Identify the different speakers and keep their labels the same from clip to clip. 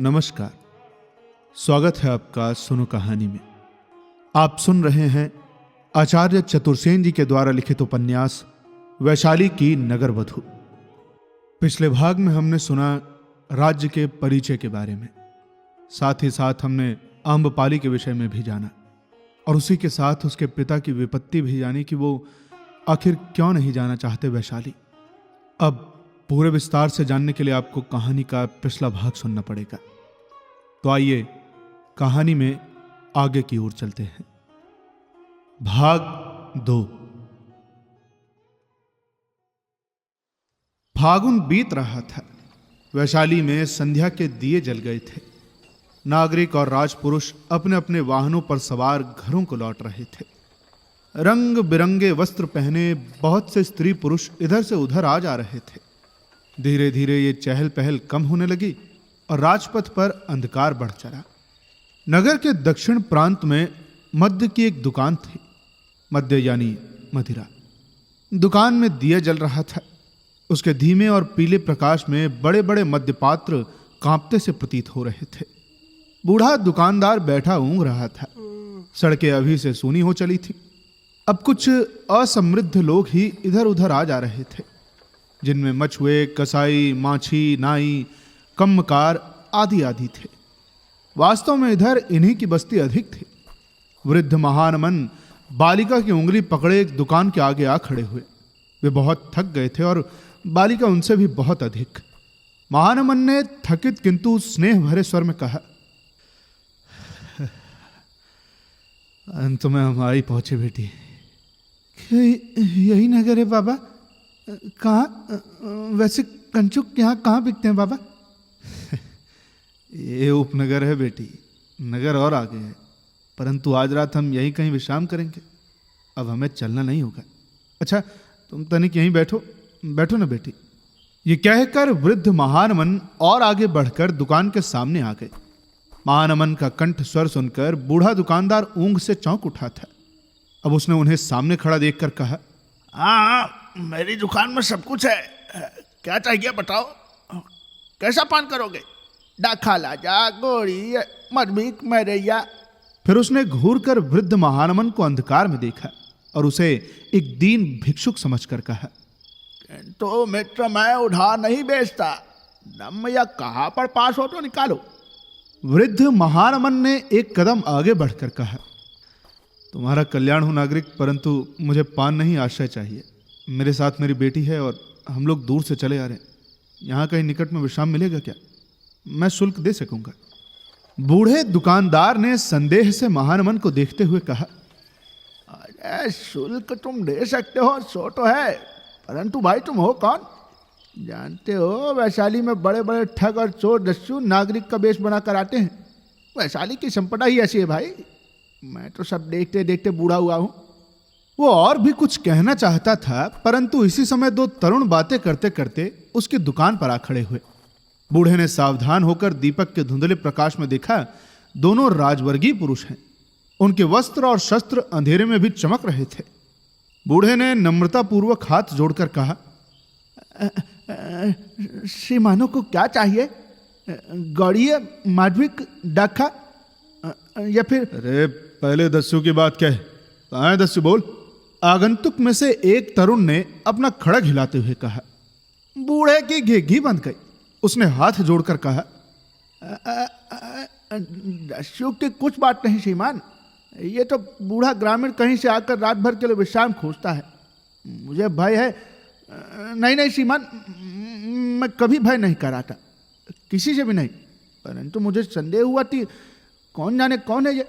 Speaker 1: नमस्कार, स्वागत है आपका सुनो कहानी में। आप सुन रहे हैं आचार्य चतुर्सेन जी के द्वारा लिखित उपन्यास वैशाली की नगर वधू। पिछले भाग में हमने सुना राज्य के परिचय के बारे में, साथ ही साथ हमने आम्रपाली के विषय में भी जाना और उसी के साथ उसके पिता की विपत्ति भी जानी कि वो आखिर क्यों नहीं जाना चाहते वैशाली। अब पूरे विस्तार से जानने के लिए आपको कहानी का पिछला भाग सुनना पड़ेगा। तो आइए कहानी में आगे की ओर चलते हैं। भाग 2। फागुन बीत रहा था। वैशाली में संध्या के दिए जल गए थे। नागरिक और राजपुरुष अपने अपने वाहनों पर सवार घरों को लौट रहे थे। रंग बिरंगे वस्त्र पहने बहुत से स्त्री पुरुष इधर से उधर आ जा रहे थे। धीरे धीरे ये चहल पहल कम होने लगी और राजपथ पर अंधकार बढ़ चला। नगर के दक्षिण प्रांत में मद्य की एक दुकान थी। मद्य यानी मदिरा। दुकान में दिया जल रहा था। उसके धीमे और पीले प्रकाश में बड़े बड़े मद्यपात्र कांपते से प्रतीत हो रहे थे। बूढ़ा दुकानदार बैठा ऊँघ रहा था। सड़कें अभी से सूनी हो चली थी। अब कुछ असमृद्ध लोग ही इधर उधर आ जा रहे थे, जिनमें मछुए, कसाई, माछी, नाई, कम्मकार आदि आदि थे। वास्तव में इधर इन्हीं की बस्ती अधिक थी। वृद्ध महानमन बालिका की उंगली पकड़े एक दुकान के आगे आ खड़े हुए। वे बहुत थक गए थे और बालिका उनसे भी बहुत अधिक। महानमन ने थकित किंतु स्नेह भरे स्वर में कहा, अंत में हम आई पहुंचे बेटी। यही नगर है बाबा? कहाँ? वैसे कंचुक यहाँ कहाँ बिकते हैं बाबा? ये उपनगर है बेटी, नगर और आगे है, परंतु आज रात हम यहीं कहीं विश्राम करेंगे। अब हमें चलना नहीं होगा। अच्छा, तुम तनिक यहीं बैठो ना बेटी। ये कहकर वृद्ध महानमन और आगे बढ़कर दुकान के सामने आ गए। महानमन का कंठ स्वर सुनकर बूढ़ा दुकानदार ऊंघ से चौंक उठा था। अब उसने उन्हें सामने खड़ा देखकर कहा,
Speaker 2: हाँ, मेरी दुकान में सब कुछ है। क्या चाहिए बताओ? कैसा पान करोगे? डाखा लाजा, गोड़ी, मधुमिक, मैरैया।
Speaker 1: फिर उसने घूर कर वृद्ध महानमन को अंधकार में देखा और उसे एक दीन भिक्षुक समझकर कहा,
Speaker 2: तो मित्र, मैं उधार नहीं बेचता। दम या कहाँ पर पास हो तो निकालो।
Speaker 1: वृद्ध महानमन ने एक कदम आगे बढ़कर कहा, तुम्हारा कल्याण हो नागरिक, परंतु मुझे पान नहीं आश्रय चाहिए। मेरे साथ मेरी बेटी है और हम लोग दूर से चले आ रहे हैं। यहाँ कहीं निकट में विश्राम मिलेगा क्या? मैं शुल्क दे सकूंगा। बूढ़े दुकानदार ने संदेह से महानमन को देखते हुए कहा,
Speaker 2: अरे शुल्क तुम दे सकते हो सो तो है, परंतु भाई तुम हो कौन? जानते हो वैशाली में बड़े बड़े ठग और चोर दस्यु नागरिक का वेश बनाकर आते हैं। वैशाली की संपदा ही ऐसी है भाई। मैं तो सब देखते देखते बूढ़ा हुआ हूं।
Speaker 1: वो और भी कुछ कहना चाहता था, परंतु इसी समय दो तरुण बातें करते करते उसकी दुकान पर आ खड़े हुए। बूढ़े ने सावधान होकर दीपक के धुंधले प्रकाश में देखा, दोनों राजवर्गीय पुरुष हैं। उनके वस्त्र और शस्त्र अंधेरे में भी चमक रहे थे। बूढ़े ने नम्रतापूर्वक हाथ जोड़कर कहा,
Speaker 2: श्रीमानों को क्या चाहिए? गौड़िया, माधविक, डाखा या फिर?
Speaker 1: अरे पहले दस्यु की बात क्या है? कहाँ है दस्यु, बोल। आगंतुक में से एक तरुण ने अपना खड़ग हिलाते हुए कहा। बूढ़े की घेघी बंध गई। उसने हाथ जोड़कर कहा,
Speaker 2: दस्यु की कुछ बात नहीं श्रीमान। ये तो बूढ़ा ग्रामीण कहीं से आकर रात भर के लिए विश्राम खोजता है। मुझे भय है। नहीं श्रीमान, मैं कभी भय नहीं कराता, किसी से भी नहीं। परंतु मुझे संदेह हुआ कि कौन जाने कौन है ये।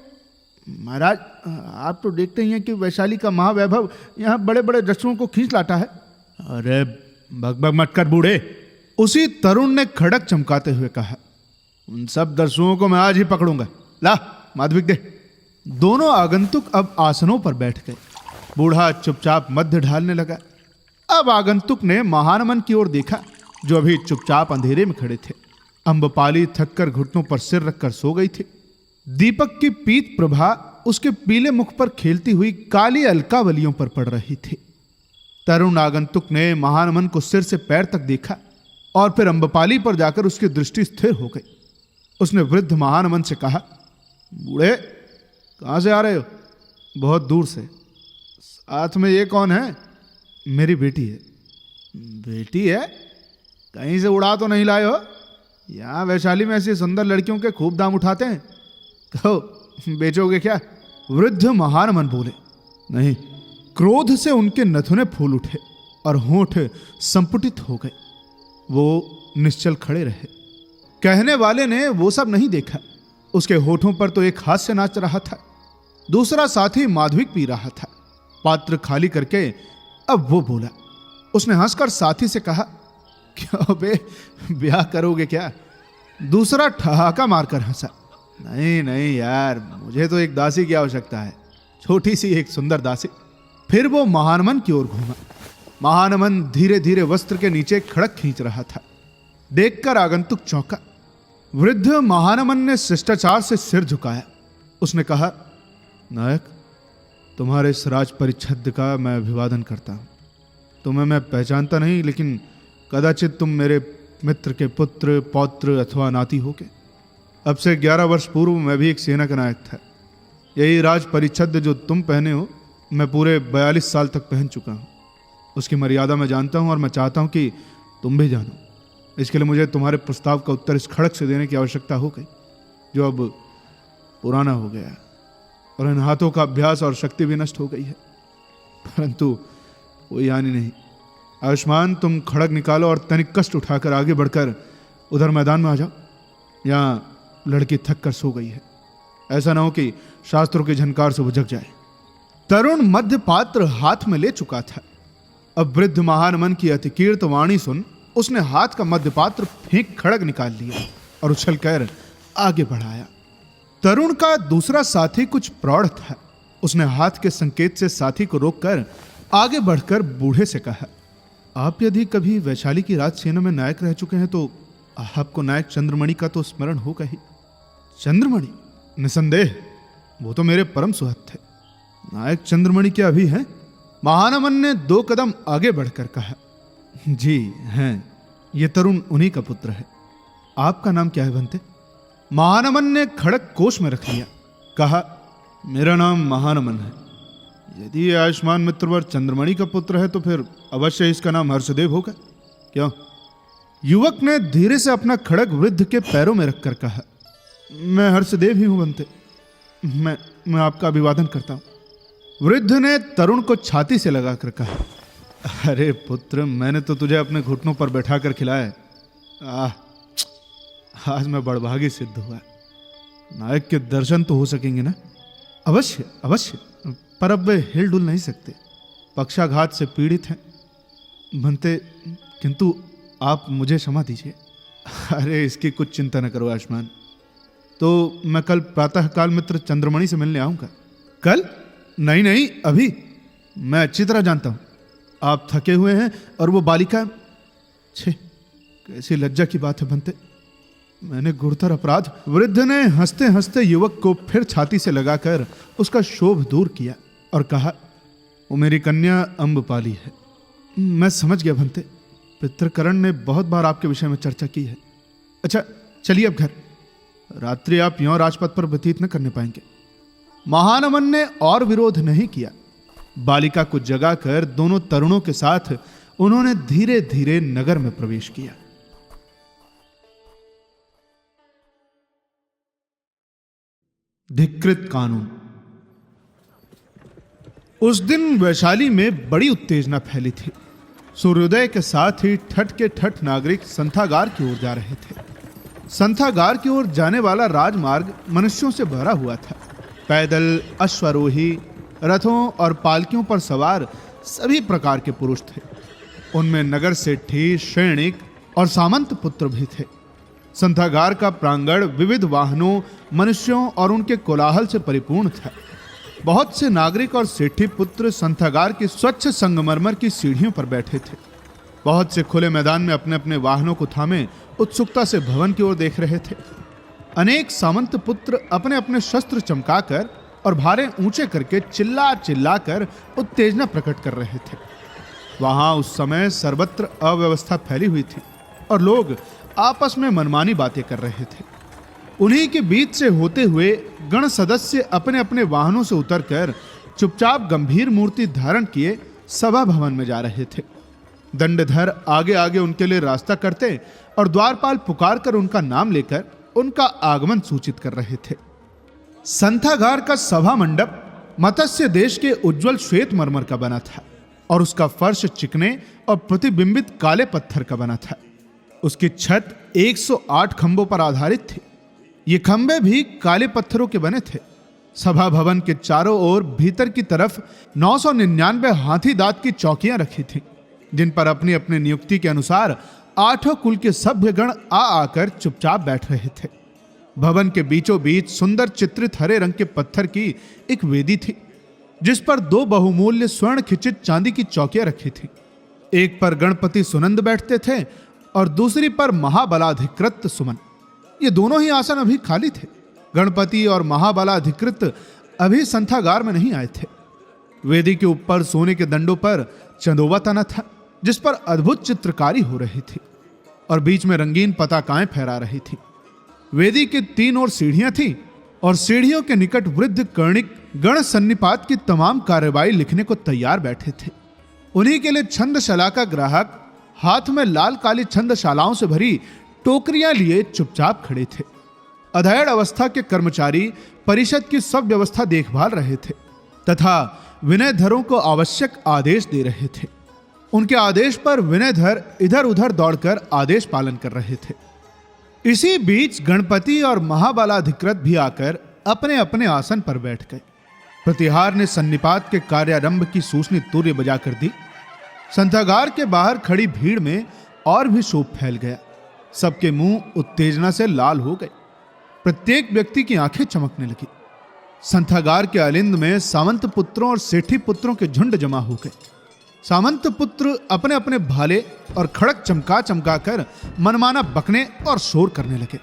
Speaker 2: महाराज, आप तो देखते ही हैं कि वैशाली का महावैभव यहाँ बड़े बड़े दस्युओं को खींच लाता है।
Speaker 1: अरे बकबक मत कर बूढ़े, उसी तरुण ने खड़क चमकाते हुए कहा। उन सब दस्युओं को मैं आज ही पकड़ूंगा। ला माधविक दे। दोनों आगंतुक अब आसनों पर बैठ गए। बूढ़ा चुपचाप मध्य ढालने लगा। अब आगंतुक ने महानमन की ओर देखा, जो अभी चुपचाप अंधेरे में खड़े थे। अम्बपाली थककर घुटनों पर सिर रखकर सो गई थी। दीपक की पीत प्रभा उसके पीले मुख पर खेलती हुई काली अलकावलियों पर पड़ रही थी। तरुण आगंतुक ने महानमन को सिर से पैर तक देखा और फिर अम्बपाली पर जाकर उसकी दृष्टि स्थिर हो गई उसने वृद्ध महानमन से कहा, बूढ़े कहाँ से आ रहे हो? बहुत दूर से। साथ में ये कौन है? मेरी बेटी है। बेटी है? कहीं से उड़ा तो नहीं लाए हो? यहाँ वैशाली में ऐसी सुंदर लड़कियों के खूब दाम उठाते हैं, कहो बेचोगे क्या? वृद्ध महानमन बोले। नहीं। क्रोध से उनके नथुने फूल उठे और होंठ संपुटित हो गए। वो निश्चल खड़े रहे। कहने वाले ने वो सब नहीं देखा। उसके होठों पर तो एक हास्य नाच रहा था, दूसरा साथी माधविक पी रहा था। पात्र खाली करके अब वो बोला। उसने हंसकर साथी से कहा, क्यों बे, ब्याह करोगे क्या? दूसरा ठहाका मारकर हंसा। नहीं नहीं यार, मुझे तो एक दासी की आवश्यकता है, छोटी सी एक सुंदर दासी। फिर वो महानमन की ओर घूमा। महानमन धीरे धीरे वस्त्र के नीचे खड़क खींच रहा था। देखकर आगंतुक चौंका। वृद्ध महानमन ने शिष्टाचार से सिर झुकाया। उसने कहा, नायक, तुम्हारे इस राज परिच्छद का मैं अभिवादन करता हूं। तुम्हें मैं पहचानता नहीं, लेकिन कदाचित तुम मेरे मित्र के पुत्र, पौत्र अथवा नाती होगे। अब से 11 वर्ष पूर्व मैं भी एक सेना का नायक था। यही राज परिच्छद जो तुम पहने हो, मैं पूरे 42 साल तक पहन चुका हूँ। उसकी मर्यादा मैं जानता हूँ और मैं चाहता हूँ कि तुम भी जानो। इसके लिए मुझे तुम्हारे प्रस्ताव का उत्तर इस खड़क से देने की आवश्यकता हो गई, जो अब पुराना हो गया और इन हाथों का अभ्यास और शक्ति भी नष्ट हो गई है। परंतु कोई हानि नहीं। आयुष्मान, तुम खड़ग निकालो और तनिक कष्ट उठाकर आगे बढ़कर उधर मैदान में आ जाओ। यहाँ लड़की थक कर सो गई है, ऐसा ना हो कि शास्त्रों की झनकार से वो जग जाए। तरुण मध्य पात्र हाथ में ले चुका था। अब वृद्ध महानमन की अतिकीर्त वाणी सुन उसने हाथ का मध्य पात्र फेंक खड़ग निकाल लिया और उछलकर आगे बढ़ाया। तरुण का दूसरा साथी कुछ प्रौढ़ था। उसने हाथ के संकेत से साथी को रोककर आगे बढ़कर बूढ़े से कहा, आप यदि कभी वैशाली की राज सेना में नायक रह चुके हैं तो आपको नायक चंद्रमणि का तो स्मरण होगा ही। चंद्रमणि? निसंदेह, वो तो मेरे परम सुहृद थे। नायक चंद्रमणि क्या अभी हैं? महानमन ने 2 कदम आगे बढ़कर कहा, जी हैं, ये तरुण उन्हीं का पुत्र है। आपका नाम क्या है बनते? महानमन ने खड़क कोष में रख लिया। कहा, मेरा नाम महानमन है। यदि ये आयुष्मान मित्रवर चंद्रमणि का पुत्र है तो फिर अवश्य इसका नाम हर्षदेव होगा। क्यों? युवक ने धीरे से अपना खड़ग वृद्ध के पैरों में रखकर कहा, मैं हर्षदेव ही हूं बनते। मैं आपका अभिवादन करता हूं। वृद्ध ने तरुण को छाती से लगाकर कहा, अरे पुत्र, मैंने तो तुझे अपने घुटनों पर बैठाकर खिलाया। आज मैं बड़भागी सिद्ध हुआ। नायक के दर्शन तो हो सकेंगे ना? अवश्य अवश्य, पर अब वे हिल डुल नहीं सकते, पक्षाघात से पीड़ित हैं बनते। किंतु आप मुझे क्षमा दीजिए। अरे इसकी कुछ चिंता न करो आयुष्मान। तो मैं कल प्रातःकाल मित्र चंद्रमणि से मिलने आऊंगा। कल? नहीं नहीं, अभी। मैं अच्छी तरह जानता हूं आप थके हुए हैं और वो बालिका। छे, कैसी लज्जा की बात है बनते, मैंने गुरुतर अपराध। वृद्ध ने हंसते हंसते युवक को फिर छाती से लगाकर उसका शोभ दूर किया और कहा, वो मेरी कन्या अम्बपाली है। मैं समझ गया बनते, पितृकरण ने बहुत बार आपके विषय में चर्चा की है। अच्छा चलिए अब घर, रात्रि आप यों राजपथ पर व्यतीत न करने पाएंगे। महानमन ने और विरोध नहीं किया। बालिका को जगाकर दोनों तरुणों के साथ उन्होंने धीरे धीरे नगर में प्रवेश किया। धिक्कृत कानून। उस दिन वैशाली में बड़ी उत्तेजना फैली थी। सूर्योदय के साथ ही ठठ के ठठ नागरिक संथागार की ओर जा रहे थे। संथागार की ओर जाने वाला राजमार्ग मनुष्यों से भरा हुआ था। पैदल, अश्वारोही, रथों और पालकियों पर सवार सभी प्रकार के पुरुष थे। उनमें नगर सेठी, सैनिक और सामंत पुत्र भी थे। संथागार का प्रांगण विविध वाहनों, मनुष्यों और उनके कोलाहल से परिपूर्ण था। बहुत से नागरिक और सेठी पुत्र संथागार की स्वच्छ संगमरमर की सीढ़ियों पर बैठे थे। बहुत से खुले मैदान में अपने अपने वाहनों को थामे उत्सुकता से भवन की ओर देख रहे थे। अनेक सामंत पुत्र अपने अपने शस्त्र चमकाकर और भारे ऊंचे करके चिल्ला चिल्ला कर उत्तेजना प्रकट कर रहे थे। वहां उस समय सर्वत्र अव्यवस्था फैली हुई थी और लोग आपस में मनमानी बातें कर रहे थे। उन्हीं के बीच से होते हुए गण सदस्य अपने अपने वाहनों से उतरकर चुपचाप गंभीर मूर्ति धारण किए सभा भवन में जा रहे थे। दंडधर आगे आगे उनके लिए रास्ता करते और द्वारपाल पुकार कर उनका नाम लेकर उनका आगमन सूचित कर रहे थे। संथागार का सभा मंडप मत्स्य देश के उज्जवल श्वेत मरमर का बना था और उसका फर्श चिकने और प्रतिबिंबित काले पत्थर का बना था। उसकी छत 108 खंभों पर आधारित थी। ये खंभे भी काले पत्थरों के बने थे। सभा भवन के चारों ओर भीतर की तरफ 999 हाथी दांत की चौकियां रखी थीं, जिन पर अपनी अपनी नियुक्ति के अनुसार 8 कुल के सभ्यगण आकर चुपचाप बैठ रहे थे। भवन के बीचों बीच सुंदर चित्रित हरे रंग के पत्थर की एक वेदी थी, जिस पर 2 बहुमूल्य स्वर्ण खचित चांदी की चौकियां रखी थी। एक पर गणपति सुनंद बैठते थे और दूसरी पर महाबलाधिकृत सुमन। ये दोनों ही आसन अभी खाली थे। गणपति और महाबलाधिकृत अभी संथागार में नहीं आए थे। वेदी के ऊपर सोने के दंडों पर चंदोबा तना था, जिस पर अद्भुत चित्रकारी हो रही थी और बीच में रंगीन पताकाएं फहरा रही थी। वेदी के 3 ओर सीढ़ियां थीं और सीढ़ियों के निकट वृद्ध कर्णिक गण सन्निपात की तमाम कार्यवाही लिखने को तैयार बैठे थे। उन्हीं के लिए छंदशाला का ग्राहक हाथ में लाल काली छंदशालाओं से भरी टोकरियां लिए चुपचाप खड़े थे। अधेड़ अवस्था के कर्मचारी परिषद की सब व्यवस्था देखभाल रहे थे तथा विनयधरों को आवश्यक आदेश दे रहे थे। उनके आदेश पर विनयधर इधर उधर दौड़कर आदेश पालन कर रहे थे। इसी बीच गणपति और महाबलाधिकृत भी आकर अपने अपने आसन पर बैठ गए। प्रतिहार ने सन्निपात के कार्यारंभ की सूचनी तुर्य बजाकर दी। संथागार के बाहर खड़ी भीड़ में और भी शोभ फैल गया। सबके मुंह उत्तेजना से लाल हो गए। प्रत्येक व्यक्ति की आंखें चमकने लगी। संथागार के अलिंद में सामंत पुत्रों और सेठी पुत्रों के झुंड जमा हो गए। सामंत पुत्र अपने अपने भाले और खड़क चमका चमका कर मनमाना बकने और शोर करने लगे।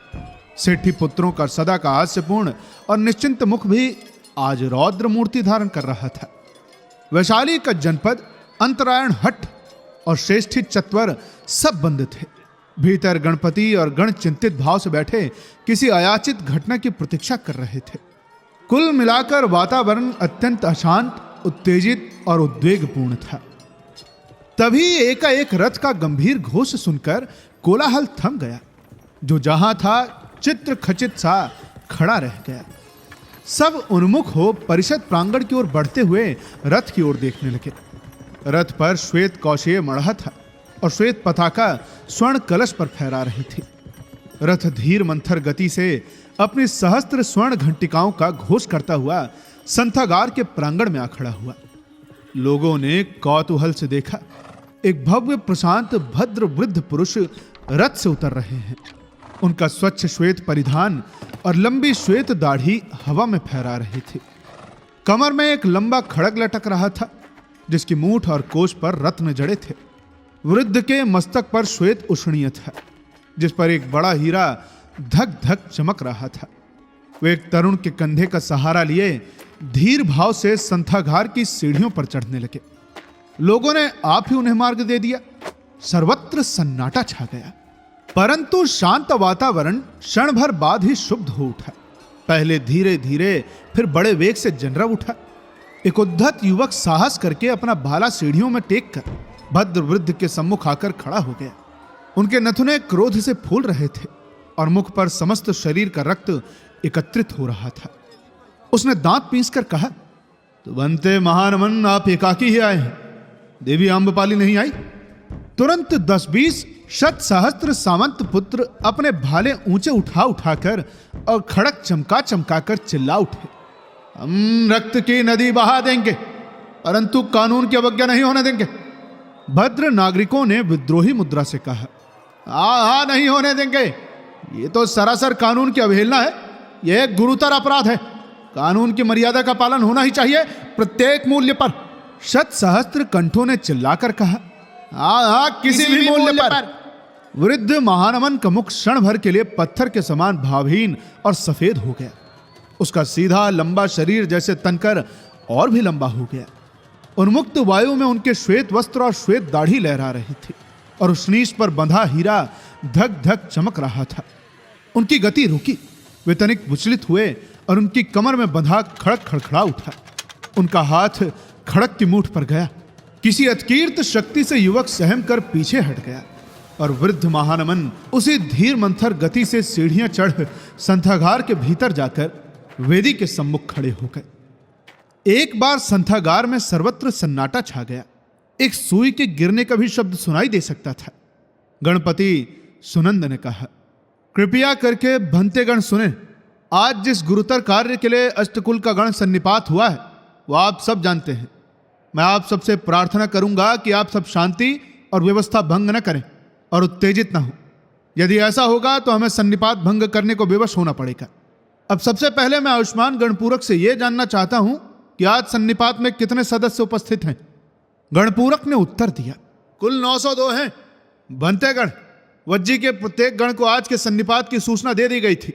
Speaker 1: सेठी पुत्रों का सदा का हास्यपूर्ण और निश्चिंत मुख भी आज रौद्र मूर्ति धारण कर रहा था। वैशाली का जनपद, अंतरायण हट और श्रेष्ठी चत्वर सब बंद थे। भीतर गणपति और गण चिंतित भाव से बैठे किसी अयाचित घटना की प्रतीक्षा कर रहे थे। कुल मिलाकर वातावरण अत्यंत अशांत, उत्तेजित और उद्वेगपूर्ण था। तभी एकाएक रथ का गंभीर घोष सुनकर कोलाहल थम गया। जो जहां था चित्र खचित सा खड़ा रह गया। सब उन्मुख हो परिषद प्रांगण की ओर बढ़ते हुए रथ की ओर देखने लगे। रथ पर श्वेत कौशेय मढ़ा था और श्वेत पताका स्वर्ण कलश पर फहरा रही थी। रथ धीर मंथर गति से अपनी सहस्त्र स्वर्ण घंटिकाओं का घोष करता हुआ संथागार के प्रांगण में आ खड़ा हुआ। लोगों ने कौतूहल से देखा। एक भव्य प्रशांत भद्र वृद्ध पुरुष रथ से उतर रहे हैं। उनका स्वच्छ श्वेत परिधान और लंबी श्वेत दाढ़ी हवा में फहरा रही थी। कमर में एक लंबा खड़ग लटक रहा था, जिसकी मूठ और कोष पर रत्न जड़े थे। वृद्ध के मस्तक पर श्वेत उष्णीय था, जिस पर एक बड़ा हीरा धक धक चमक रहा था। वे एक तरुण के कंधे का सहारा लिए धीर भाव से संथागार की सीढ़ियों पर चढ़ने लगे। लोगों ने आप ही उन्हें मार्ग दे दिया। सर्वत्र सन्नाटा छा गया, परंतु शांत वातावरण क्षण भर बाद ही शुद्ध हो उठा। पहले धीरे धीरे फिर बड़े वेग से जनरब उठा। एक उद्धत युवक साहस करके अपना भाला सीढ़ियों में टेक कर भद्र वृद्ध के सम्मुख आकर खड़ा हो गया। उनके नथुने क्रोध से फूल रहे थे और मुख पर समस्त शरीर का रक्त एकत्रित हो रहा था। उसने दांत पीसकर कहा, तो बनते महानमन आप एकाकी ही आए हैं, देवी आम्रपाली नहीं आई? तुरंत 10-20 शत सहस्त्र सामंत पुत्र अपने भाले ऊंचे उठा उठाकर और खड़क चमका चमकाकर चिल्ला उठे, हम रक्त की नदी बहा देंगे, परंतु कानून की अवज्ञा नहीं होने देंगे। भद्र नागरिकों ने विद्रोही मुद्रा से कहा, हाँ नहीं होने देंगे, ये तो सरासर कानून की अवहेलना है, यह एक गुरुतर अपराध है। कानून की मर्यादा का पालन होना ही चाहिए प्रत्येक मूल्य पर। शत सहस्त्र कंठों ने चिल्लाकर कहा, हाँ किसी भी मूल्य पर। वृद्ध महानमन का मुख क्षण भर के लिए पत्थर के समान भावहीन और सफेद हो गया। उसका सीधा लंबा शरीर जैसे तनकर और भी लंबा हो गया। उन्मुक्त वायु में उनके श्वेत वस्त्र और श्वेत दाढ़ी लहरा रही थी और उस नीश पर बंधा हीरा धक धक चमक रहा था। उनकी गति रुकी। वे तनिक विचलित हुए और उनकी कमर में बंधा खड़क खड़खड़ा उठा। उनका हाथ खड़क की मूठ पर गया। किसी अतकीर्त शक्ति से युवक सहम कर पीछे हट गया और वृद्ध महानमन उसी धीर मंथर गति से सीढ़ियां चढ़ संथागार के भीतर जाकर वेदी के सम्मुख खड़े हो गए। एक बार संथागार में सर्वत्र सन्नाटा छा गया। एक सुई के गिरने का भी शब्द सुनाई दे सकता था। गणपति सुनंद ने कहा, कृपया करके भंतेगण सुने। आज जिस गुरुतर कार्य के लिए अष्टकुल का गण सन्निपात हुआ है वो आप सब जानते हैं। मैं आप सबसे प्रार्थना करूंगा कि आप सब शांति और व्यवस्था भंग न करें और उत्तेजित न हो। यदि ऐसा होगा तो हमें सन्निपात भंग करने को विवश होना पड़ेगा। अब सबसे पहले मैं आयुष्मान गणपूरक से यह जानना चाहता हूं कि आज सन्निपात में कितने सदस्य उपस्थित हैं। गणपूरक ने उत्तर दिया, कुल 902 हैं। भंतेगण, वज्जी के प्रत्येक गण को आज के सन्निपात की सूचना दे दी गई थी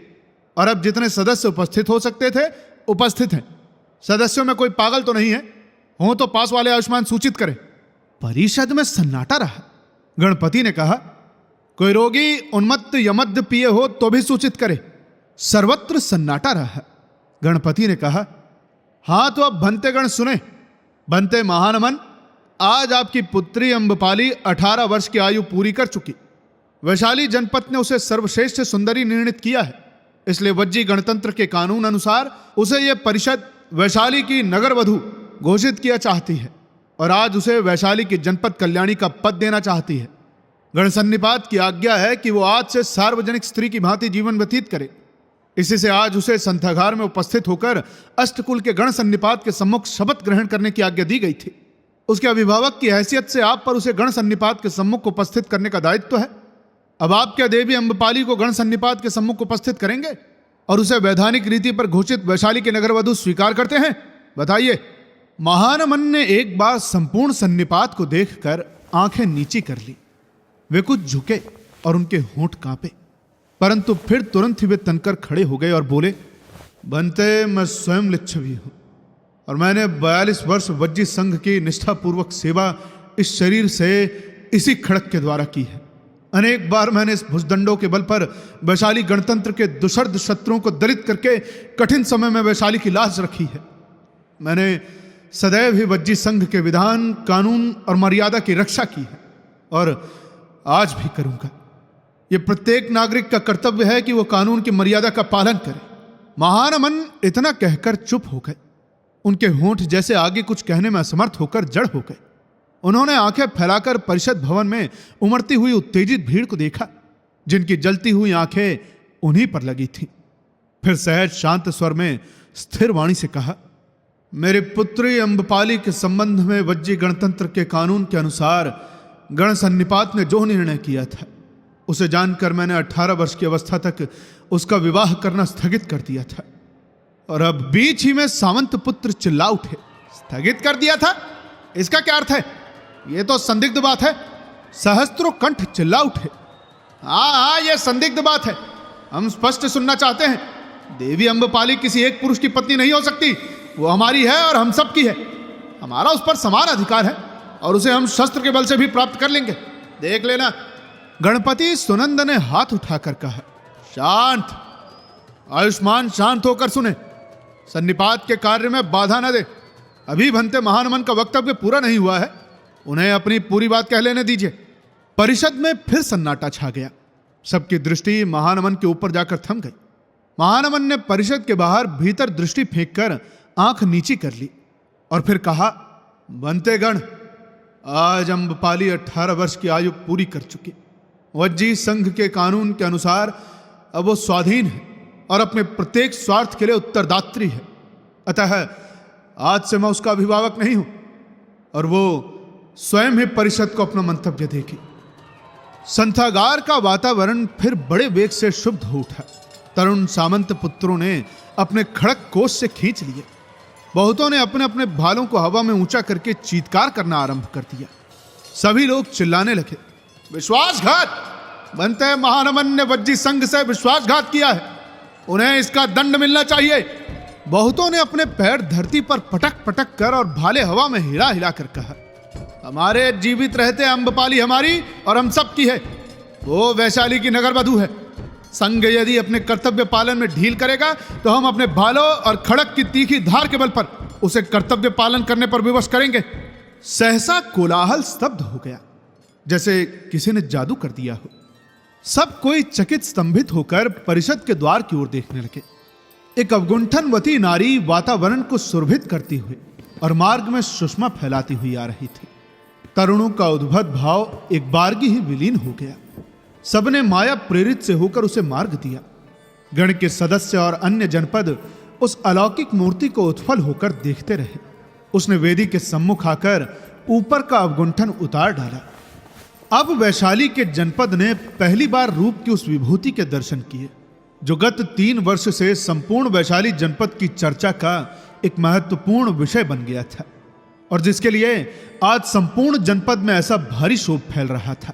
Speaker 1: और अब जितने सदस्य उपस्थित हो सकते थे उपस्थित हैं। सदस्यों में कोई पागल तो नहीं है? हो तो पास वाले आयुष्मान सूचित करें। परिषद में सन्नाटा रहा। गणपति ने कहा, कोई रोगी उन्मत्त यमद्य पिए हो तो भी सूचित करे। सर्वत्र सन्नाटा रहा। गणपति ने कहा, हां तो अब भंतेगण सुने। भंते महानमन, आज आपकी पुत्री अम्बपाली 18 वर्ष की आयु पूरी कर चुकी। वैशाली जनपद ने उसे सर्वश्रेष्ठ सुंदरी निर्णित किया है। इसलिए वज्जी गणतंत्र के कानून अनुसार उसे यह परिषद वैशाली की नगर वधू घोषित किया चाहती है और आज उसे वैशाली की जनपद कल्याणी का पद देना चाहती है। गणसन्निपात की आज्ञा है कि वो आज से सार्वजनिक स्त्री की भांति जीवन व्यतीत करे। इसी से आज उसे संथागार में उपस्थित होकर अष्टकुल के गण सन्निपात के सम्मुख शपथ ग्रहण करने की आज्ञा दी गई थी। उसके अभिभावक की हैसियत से आप पर उसे गण सन्निपात के सम्मुख उपस्थित करने का दायित्व है। अब आप क्या देवी अम्बपाली को गण सन्निपात के सम्मुख उपस्थित करेंगे और उसे वैधानिक रीति पर घोषित वैशाली के नगरवधु स्वीकार करते हैं? बताइए। महानमन ने एक बार संपूर्ण सन्निपात को देखकर आंखें नीची कर ली। वे कुछ झुके और उनके होंठ कांपे, परंतु फिर तुरंत ही वे तनकर खड़े हो गए और बोले, बनते मैं स्वयं लिच्छवी हूं और मैंने 42 वर्ष वज्जी संघ की निष्ठापूर्वक सेवा इस शरीर से इसी खड़क के द्वारा की है। अनेक बार मैंने इस भुजदंडों के बल पर वैशाली गणतंत्र के दुर्शर्द शत्रुओं को दलित करके कठिन समय में वैशाली की लाज रखी है। मैंने सदैव ही वज्जी संघ के विधान, कानून और मर्यादा की रक्षा की है और आज भी करूंगा। यह प्रत्येक नागरिक का कर्तव्य है कि वह कानून की मर्यादा का पालन करे। महानमन इतना कहकर चुप हो गए। उनके होंठ जैसे आगे कुछ कहने में असमर्थ होकर जड़ हो गए। उन्होंने आंखें फैलाकर परिषद भवन में उमड़ती हुई उत्तेजित भीड़ को देखा, जिनकी जलती हुई आंखें उन्हीं पर लगी थीं। फिर सहज शांत स्वर में स्थिर वाणी से कहा, मेरे पुत्री अम्बपाली के संबंध में वज्जी गणतंत्र के कानून के अनुसार गण सन्निपात ने जो निर्णय किया था उसे जानकर मैंने 18 वर्ष की अवस्था तक उसका विवाह करना स्थगित कर दिया था और अब बीच ही में सामंत पुत्र चिल्ला उठे, स्थगित कर दिया था? इसका क्या अर्थ है? यह तो संदिग्ध बात है। सहस्त्रों कंठ चिल्ला उठे, हाँ, यह संदिग्ध बात है। हम स्पष्ट सुनना चाहते हैं। देवी अम्बपाली किसी एक पुरुष की पत्नी नहीं हो सकती। वो हमारी है और हम सब की है। हमारा उस पर समान अधिकार है और उसे हम शस्त्र के बल से भी प्राप्त कर लेंगे, देख लेना। गणपति सुनंद ने हाथ उठाकर कहा, शांत। आयुष्मान शांत होकर सुने। सन्निपात के कार्य में बाधा न दे। अभी भंते महानमन का वक्तव्य पूरा नहीं हुआ है, उन्हें अपनी पूरी बात कह लेने दीजिए। परिषद में फिर सन्नाटा छा गया। सबकी दृष्टि महानमन के ऊपर जाकर थम गई। महानमन ने परिषद के बाहर भीतर दृष्टि फेंककर आंख नीची कर ली और फिर कहा, बनतेगण, आज अम्बपाली 18 वर्ष की आयु पूरी कर चुकी। वज्जी संघ के कानून के अनुसार अब वो स्वाधीन है और अपने प्रत्येक स्वार्थ के लिए उत्तरदात्री है। अतः आज से मैं उसका अभिभावक नहीं हूं और वो स्वयं ही परिषद को अपना मंतव्य देगी। संथागार का वातावरण फिर बड़े वेग से शुद्ध हो उठा। तरुण सामंत पुत्रों ने अपने खड़क कोष से खींच लिए। बहुतों ने अपने अपने भालों को हवा में ऊंचा करके चीत्कार करना आरंभ कर दिया। सभी लोग चिल्लाने लगे, विश्वासघात! बनते महानमन ने वज्जी संघ से विश्वासघात किया है, उन्हें इसका दंड मिलना चाहिए। बहुतों ने अपने पैर धरती पर पटक पटक कर और भाले हवा में हिला हिला कर कहा, हमारे जीवित रहते अम्बपाली हमारी और हम सब की है। वो वैशाली की नगर वधू है। संघ यदि अपने कर्तव्य पालन में ढील करेगा तो हम अपने भालों और खड़क की तीखी धार के बल पर उसे कर्तव्य पालन करने पर विवश करेंगे। सहसा कोलाहल स्तब्ध हो गया, जैसे किसी ने जादू कर दिया हो। सब कोई चकित स्तंभित होकर परिषद के द्वार की ओर देखने लगे। एक अवगुंठनवती नारी वातावरण को सुरभित करती हुई और मार्ग में सुषमा फैलाती हुई आ रही थी। तरुणों का उद्भट भाव एक बारगी ही विलीन हो गया। सबने माया प्रेरित से होकर उसे मार्ग दिया। गण के सदस्य और अन्य जनपद उस अलौकिक मूर्ति को उत्फल होकर देखते रहे। उसने वेदी के सम्मुख आकर ऊपर का अवगुंठन उतार डाला। अब वैशाली के जनपद ने पहली बार रूप की उस विभूति के दर्शन किए जो गत 3 वर्ष से संपूर्ण वैशाली जनपद की चर्चा का एक महत्वपूर्ण विषय बन गया था और जिसके लिए आज संपूर्ण जनपद में ऐसा भारी शोभ फैल रहा था।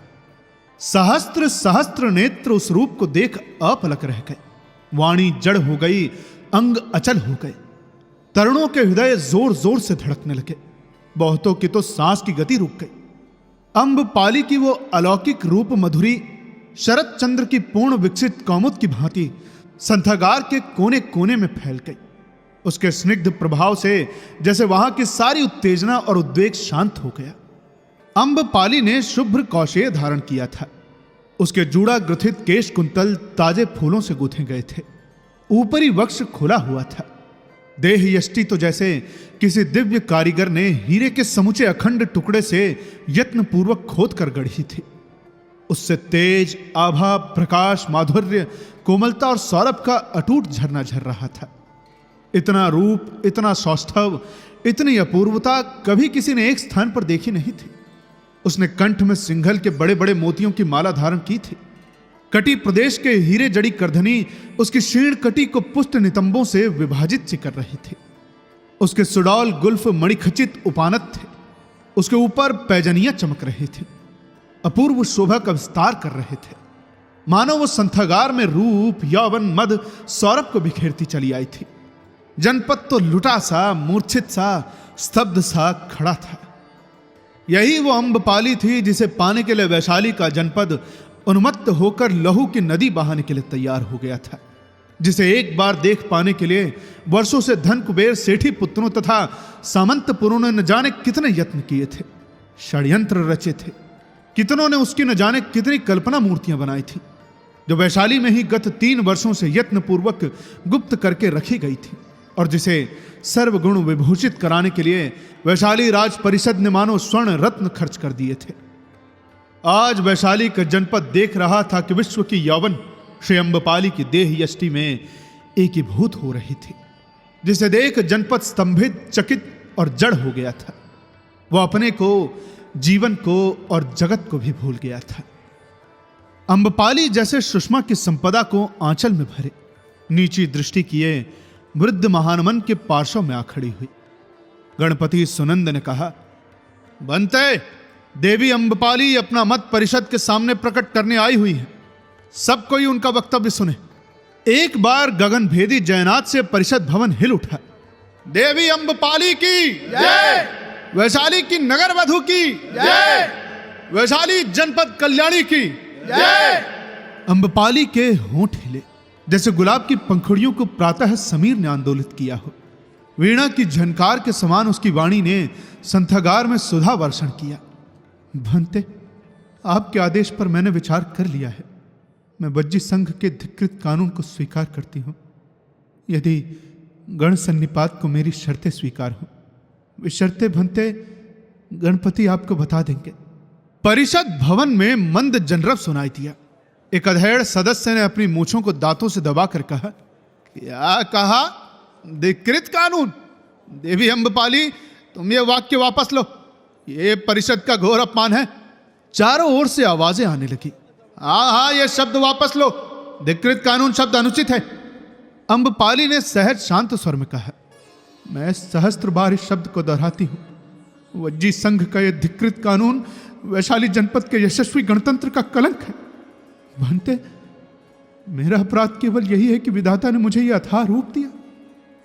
Speaker 1: सहस्त्र सहस्त्र नेत्र उस रूप को देख अपलक रह गए। वाणी जड़ हो गई, अंग अचल हो गए। तरुणों के हृदय जोर जोर से धड़कने लगे। बहुतों की तो सांस की गति रुक गई। अम्बपाली की वो अलौकिक रूप मधुरी शरद चंद्र की पूर्ण विकसित कौमुद की भांति संथागार के कोने कोने में फैल गई। उसके स्निग्ध प्रभाव से जैसे वहां की सारी उत्तेजना और उद्वेग शांत हो गया। अम्बपाली ने शुभ्र कौशेय धारण किया था। उसके जूड़ा ग्रथित केश कुंतल ताजे फूलों से गूंथे गए थे। ऊपरी वक्ष खुला हुआ था। देह यष्टि तो जैसे किसी दिव्य कारीगर ने हीरे के समूचे अखंड टुकड़े से यत्न पूर्वक खोद कर गढ़ी थी। उससे तेज, आभा, प्रकाश, माधुर्य, कोमलता और सौरभ का अटूट झरना झर रहा था। इतना रूप, इतना सौष्ठव, इतनी अपूर्वता कभी किसी ने एक स्थान पर देखी नहीं थी। उसने कंठ में सिंघल के बड़े बड़े मोतियों की माला धारण की थी। कटी प्रदेश के हीरे जड़ी करधनी उसकी शीर्ण कटी को पुष्ट नितंबों से विभाजित सी कर रही थी। उसके सुडौल गुल्फ मणिखचित उपानत थे। उसके ऊपर पैजनियां चमक रही थी, अपूर्व शोभा का विस्तार कर रहे थे। मानो वो संथागार में रूप, यौवन, मद, सौरभ को बिखेरती चली आई थी। जनपद तो लुटा सा, मूर्छित सा, स्तब्ध सा खड़ा था। यही वो अम्बपाली थी जिसे पाने के लिए वैशाली का जनपद उन्मत्त होकर लहू की नदी बहाने के लिए तैयार हो गया था। जिसे एक बार देख पाने के लिए वर्षों से धन कुबेर सेठी पुत्रों तथा सामंतपुरों ने न जाने कितने यत्न किए थे, षड्यंत्र रचे थे। कितनों ने उसकी न जाने कितनी कल्पना मूर्तियां बनाई थी जो वैशाली में ही गत 3 वर्षों से यत्न पूर्वक गुप्त करके रखी गई थी और जिसे सर्वगुण विभूषित कराने के लिए वैशाली राज परिषद ने मानो स्वर्ण रत्न खर्च कर दिए थे। आज वैशाली का जनपद देख रहा था कि विश्व की यौवन श्री अम्बपाली की देह यष्टि में एकीभूत हो रही थी, जिसे देख जनपद स्तंभित, चकित और जड़ हो गया था। वह अपने को, जीवन को और जगत को भी भूल गया था। अम्बपाली जैसे सुषमा की संपदा को आंचल में भरे नीची दृष्टि किए वृद्ध महानमन के पार्श्व में आ खड़ी हुई। गणपति सुनंद ने कहा, बनते, देवी अम्बपाली अपना मत परिषद के सामने प्रकट करने आई हुई है। सब कोई उनका वक्तव्य सुने। एक बार गगन भेदी जयनाथ से परिषद भवन हिल उठा। देवी अम्बपाली की जय, वैशाली की नगर वधु की जय, वैशाली जनपद कल्याणी की जय। अम्बपाली के होंठ हिले जैसे गुलाब की पंखुड़ियों को प्रातः समीर ने आंदोलित किया हो। वीणा की झनकार के समान उसकी वाणी ने संथागार में सुधा वर्षण किया। भंते, आपके आदेश पर मैंने विचार कर लिया है। मैं बज्जी संघ के धिक्कृत कानून को स्वीकार करती हूँ। यदि गण सन्निपात को मेरी शर्तें स्वीकार हो, वे शर्तें भंते गणपति आपको बता देंगे। परिषद भवन में मंद जनरब सुनाई दिया। एक अधेड़ सदस्य ने अपनी मूछों को दांतों से दबाकर कहा, क्या कहा? धिक्कृत कानून? देवी अम्बपाली, तुम ये वाक्य वापस लो। ये परिषद का घोर अपमान है। चारों ओर से आवाजें आने लगी। हाँ, ये शब्द वापस लो। धिक्कृत कानून शब्द अनुचित है। अम्बपाली ने सहज शांत स्वर में कहा, मैं सहस्त्र बार इस शब्द को दोहराती हूं। वज्जी संघ का यह धिक्कृत कानून वैशाली जनपद के यशस्वी गणतंत्र का कलंक है। भंते, मेरा अपराध केवल यही है कि विधाता ने मुझे यह अथाह रूप दिया।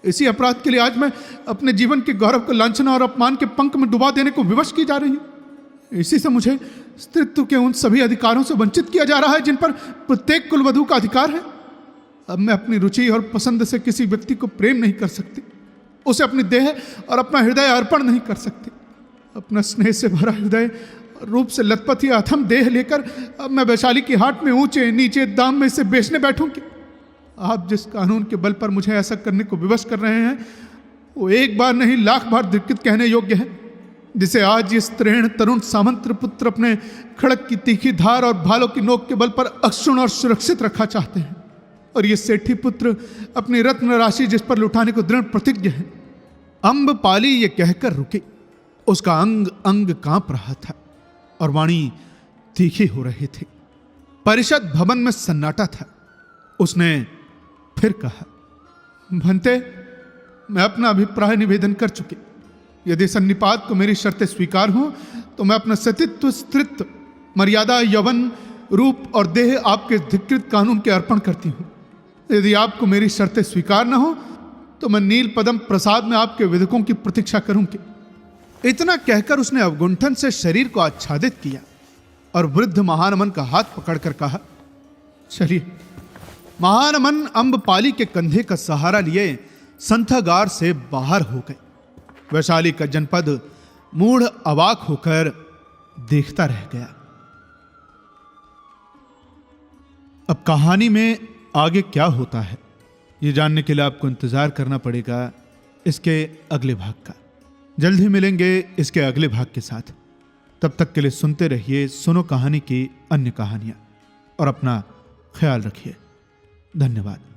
Speaker 1: इसी अपराध के लिए आज मैं अपने जीवन के गौरव को लांछना और अपमान के पंख में डुबा देने को विवश की जा रही हूं। इसी से मुझे स्त्रीत्व के उन सभी अधिकारों से वंचित किया जा रहा है जिन पर प्रत्येक कुलवधू का अधिकार है। अब मैं अपनी रुचि और पसंद से किसी व्यक्ति को प्रेम नहीं कर सकती, उसे अपनी देह और अपना हृदय अर्पण नहीं कर सकती। अपना स्नेह से भरा हृदय, रूप से लथपथ या अथम देह लेकर अब मैं वैशाली की हाट में ऊंचे नीचे दाम में इसे बेचने बैठूंगी। आप जिस कानून के बल पर मुझे ऐसा करने को विवश कर रहे हैं वो एक बार नहीं लाख बार धिक्कृत कहने योग्य है, जिसे आज इस तृण तरुण सामंत पुत्र अपने खड़क की तीखी धार और भालों की नोक के बल पर अक्षुण और सुरक्षित रखा चाहते हैं। और ये सेठी पुत्र अपनी रत्न राशि जिस पर लुटाने को दृढ़ प्रतिज्ञ है। अम्बपाली ये कहकर रुकी। उसका अंग अंग कांप रहा था और वाणी तीखी हो रही थी। परिषद भवन में सन्नाटा था। उसने फिर कहा, भंते, मैं अपना अभिप्राय निवेदन कर चुकी। यदि सन्निपात को मेरी शर्तें स्वीकार हो तो मैं अपना सतीत्व, स्त्रीत्व, मर्यादा, यौवन, रूप और देह आपके धिक्कृत कानून के अर्पण करती हूं। यदि आपको मेरी शर्तें स्वीकार न हो तो मैं नील पदम प्रसाद में आपके विधकों की प्रतीक्षा करूंगी। इतना कहकर उसने अवगुंठन से शरीर को आच्छादित किया और वृद्ध महानमन का हाथ पकड़कर कहा, चलिए। महानमन अम्बपाली के कंधे का सहारा लिए संथागार से बाहर हो गए। वैशाली का जनपद मूढ़ अवाक होकर देखता रह गया। अब कहानी में आगे क्या होता है ये जानने के लिए आपको इंतजार करना पड़ेगा इसके अगले भाग का। जल्द ही मिलेंगे इसके अगले भाग के साथ। तब तक के लिए सुनते रहिए सुनो कहानी की अन्य कहानियां और अपना ख्याल रखिए। धन्यवाद।